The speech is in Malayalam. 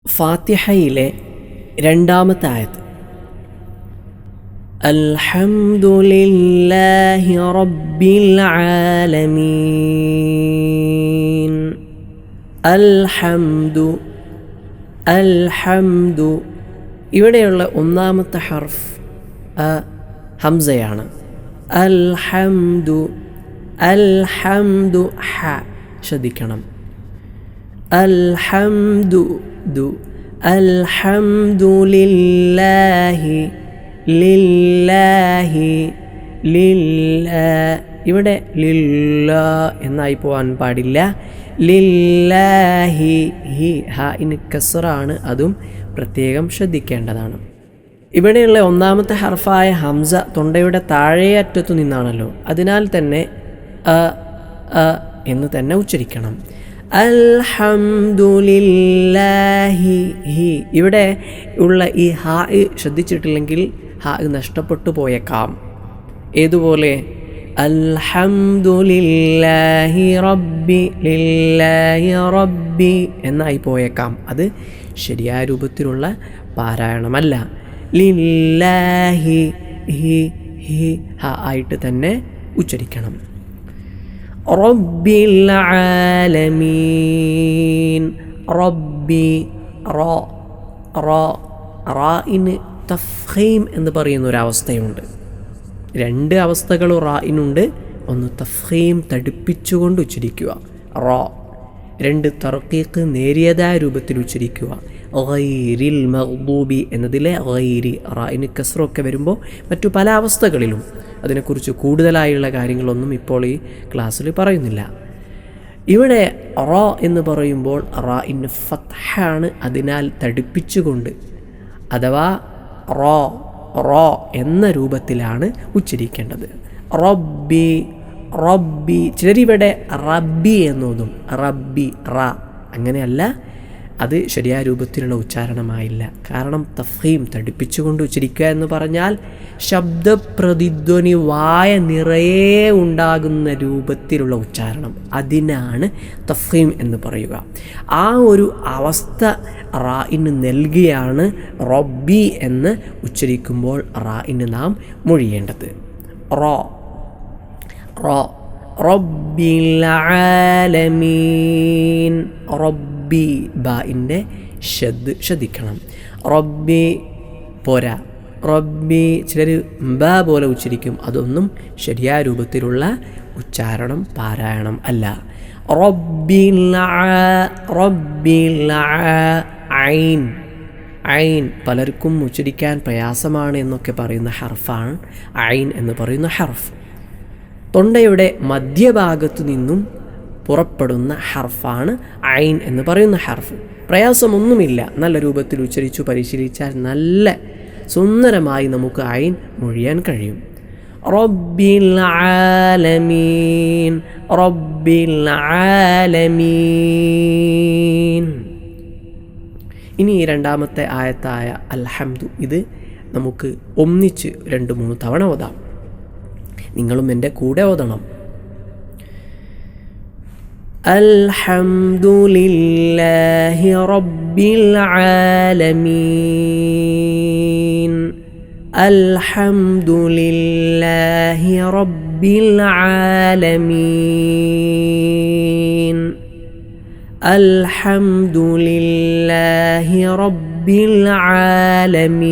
ഫാത്തിഹയിലെ രണ്ടാമത്തെ ആയത്ത് അൽഹംദുലില്ലാഹി റബ്ബിൽ ആലമീൻ. അൽഹംദു ഇവിടെയുള്ള ഒന്നാമത്തെ ഹർഫ് ഹംസയാണ്. അൽഹംദു ഹ ശ്രദ്ധിക്കണം. അൽഹംദുലില്ലാഹി ഇവിടെ ലില്ലാ എന്നായി പോകാൻ പാടില്ല. ലില്ലാഹി ഇന് കസ്റാണ്, അതും പ്രത്യേകം ശ്രദ്ധിക്കേണ്ടതാണ്. ഇവിടെയുള്ള ഒന്നാമത്തെ ഹർഫായ ഹംസ തൊണ്ടയുടെ താഴെ അറ്റത്തു നിന്നാണല്ലോ, അതിനാൽ തന്നെ എന്ന് തന്നെ ഉച്ചരിക്കണം. അൽഹംദുലില്ലാഹി ഇവിടെ ഉള്ള ഈ ഹാ ശ്രദ്ധിച്ചിട്ടില്ലെങ്കിൽ ഹാ നഷ്ടപ്പെട്ടു പോയേക്കാം. ഏതുപോലെ അൽഹംദുലില്ലാഹി റബ്ബി എന്നായി പോയേക്കാം. അത് ശരിയായ രൂപത്തിലുള്ള പാരായണമല്ല. ലില്ലാഹി ഹ ആയിട്ട് തന്നെ ഉച്ചരിക്കണം. റബ്ബിൽ ആലമീൻ. റബ്ബി റാഇന് തഫ്ഖീം എന്ന് പറയുന്ന ഒരവസ്ഥയുണ്ട്. രണ്ട് അവസ്ഥകൾ റാഇനുണ്ട്. ഒന്ന് തഫ്ഖീം തടുപ്പിച്ചുകൊണ്ട് ഉച്ചരിക്കുക, രണ്ട് തർക്കീക്ക് നേരിയതായ രൂപത്തിൽ ഉച്ചരിക്കുക. ഗൈരിൽ മഗ്ദൂബി എന്നതിലെ ഗൈരി റാഇന് കസ്റൊക്കെ വരുമ്പോൾ മറ്റു പല അവസ്ഥകളിലും അതിനെക്കുറിച്ച് കൂടുതലായുള്ള കാര്യങ്ങളൊന്നും ഇപ്പോൾ ഈ ക്ലാസ്സിൽ പറയുന്നില്ല. ഇവിടെ റ എന്ന് പറയുമ്പോൾ റാഇന് ഫത്ഹാണ്, അതിനാൽ തടുപ്പിച്ചുകൊണ്ട് അഥവാ റോ എന്ന രൂപത്തിലാണ് ഉച്ചരിക്കേണ്ടത്. റബ്ബി ചിലരിവിടെ റബ്ബി എന്നോതും. റബ്ബി അങ്ങനെയല്ല, അത് ശരിയായ രൂപത്തിലുള്ള ഉച്ചാരണമായില്ല. കാരണം തഫ്ഹീം തടുപ്പിച്ചുകൊണ്ട് ഉച്ചരിക്കുക എന്ന് പറഞ്ഞാൽ ശബ്ദപ്രതിധ്വനി വായ നിറയെ ഉണ്ടാകുന്ന രൂപത്തിലുള്ള ഉച്ചാരണം, അതിനാണ് തഫ്ഹീം എന്ന് പറയുക. ആ ഒരു അവസ്ഥ റാഇന് നൽകിയാണ് റബ്ബി എന്ന് ഉച്ചരിക്കുമ്പോൾ റാഇന് നാം മൊഴിയേണ്ടത്. റബ്ബിൽ ആലമീൻ. റബ്ബി ബാഇൻ്റെ ശ്രദ്ധിക്കണം. റബ്ബി പോരാ, റബ്ബി ചിലർ ബാ പോലെ ഉച്ചരിക്കും. അതൊന്നും ശരിയായ രൂപത്തിലുള്ള ഉച്ചാരണം പാരായണം അല്ല. റബ്ബിൽ ഐൻ പലർക്കും ഉച്ചരിക്കാൻ പ്രയാസമാണ് എന്നൊക്കെ പറയുന്ന ഹർഫാണ് ഐൻ എന്ന് പറയുന്ന ഹർഫ്. തൊണ്ടയുടെ മധ്യഭാഗത്തു നിന്നും പുറപ്പെടുന്ന ഹർഫാണ് ഐൻ എന്ന് പറയുന്ന ഹർഫ്. പ്രയാസമൊന്നുമില്ല, നല്ല രൂപത്തിൽ ഉച്ചരിച്ചു പരിശീലിച്ചാൽ നല്ല സുന്ദരമായി നമുക്ക് ഐൻ മൊഴിയാൻ കഴിയും. റബ്ബിൽ ആലമീൻ. ഇനി രണ്ടാമത്തെ ആയത്തായ അൽഹംദു, ഇത് നമുക്ക് ഒന്നിച്ച് 2-3 തവണ ഓതാം. നിങ്ങളും എൻ്റെ കൂടെ ഓതണം. അൽഹംദുലില്ലാഹി റബ്ബിൽ ആലമീൻ. അൽഹംദുലില്ലാഹി റബ്ബിൽ ആലമീൻ. അൽഹംദുലില്ലാഹി റബ്ബിൽ ആലമീൻ.